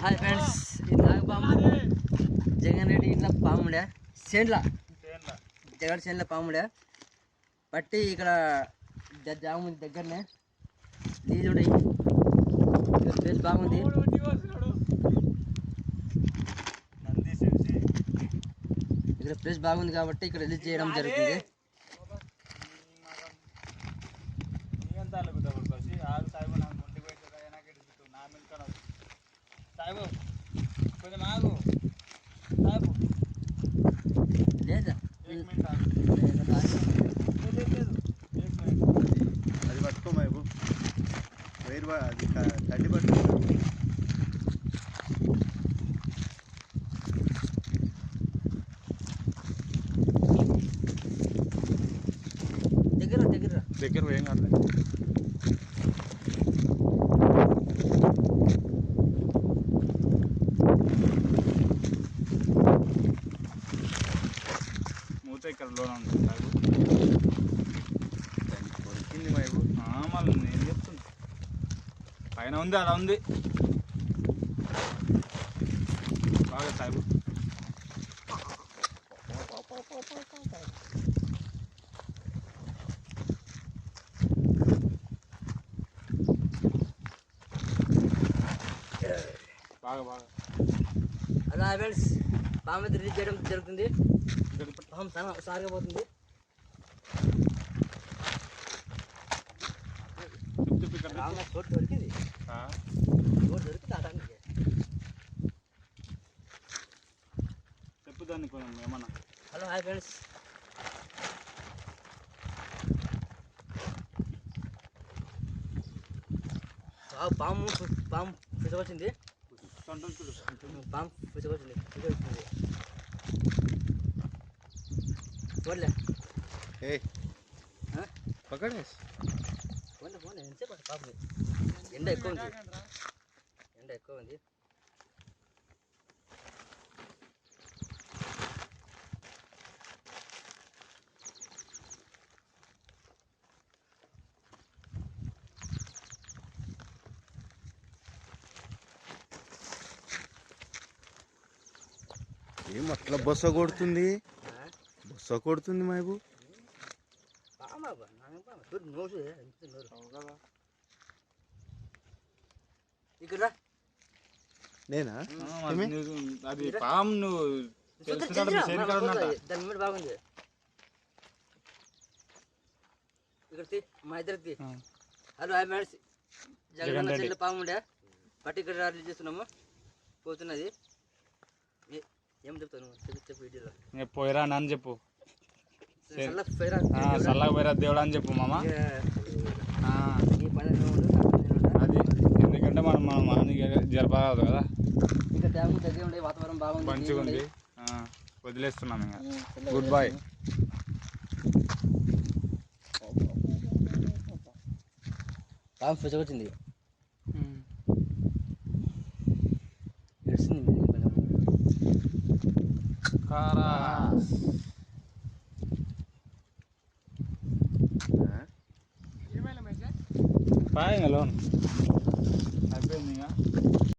Hi friends, ఇది నాగపాము. జగన్ రెడ్డి ఇంట్లో పాముడే, జగన్ చేనులో పాముడే పట్టి ఇక్కడ జాము దగ్గరనే నీళ్ళు ఉన్నాయి. ఇక్కడ ప్లేస్ బాగుంది. ఇక్కడ ప్లేస్ బాగుంది కాబట్టి ఇక్కడ రిలీజ్ చేయడం జరుగుతుంది. లేదా అది పట్టుకో మైబు వైర్ అది కడ్డి పట్టుకో. దగ్గర ఏం కాదు. మూత ఇక్కడ లోన ఉంది. దొరికింది మైబు. మళ్ళీ నేను చెప్తున్నా పైన ఉంది, అలా ఉంది బాగా సాగు. బాగా బాగా అలా ఫ్రెండ్స్, పాము అయితే రిలీజ్ చేయడం జరుగుతుంది. పాము సారిగా పోతుంది. చోటు దొరికింది, చోటు దొరికింది. ఆటానికి చెప్పు దాన్ని కొంచెం ఏమన్నా. హలో హాయ్ ఫ్రెండ్స్, పాము ఫిష్ వచ్చింది. పాము ఫిష్ వచ్చింది. చూడలే పక్కడేసి ఫోన్ ఫోన్ ఎంతసేపు పాపం. ఎండ ఎక్కువ ఉంది, ఎండ ఎక్కువ ఉంది. ఏం అట్లా బొస్స కొడుతుంది, బొస్స కొడుతుంది మైబు. ఇక్కడ నేనా అది పాము నువ్వు దాని మీద బాగుంది. ఇక్కడ మా ఇద్దరికి హలో హాయ్ ఫ్రెండ్స్, జగన్ చెల్లి పాము ఉండే పట్టి ఇక్కడ రిలీజ్ చేస్తున్నాము. పోతున్నది. ఏం చెప్తాను చెప్పు వీడియోలో. పోయిరా అని చెప్పు, చల్లగా పోయిరా దేవుడు అని చెప్పు మామ. అది ఎందుకంటే మనం జరపరాదు కదా. ఇంకా డ్యామ్ దగ్గర ఉండే వాతావరణం బాగుంది, మంచిగా ఉంది. వదిలేస్తున్నాం ఇంకా. Goodbye. పాము ఫిష్ వచ్చింది. బాయ్ లోన్ అయిపోయింది ఇంకా.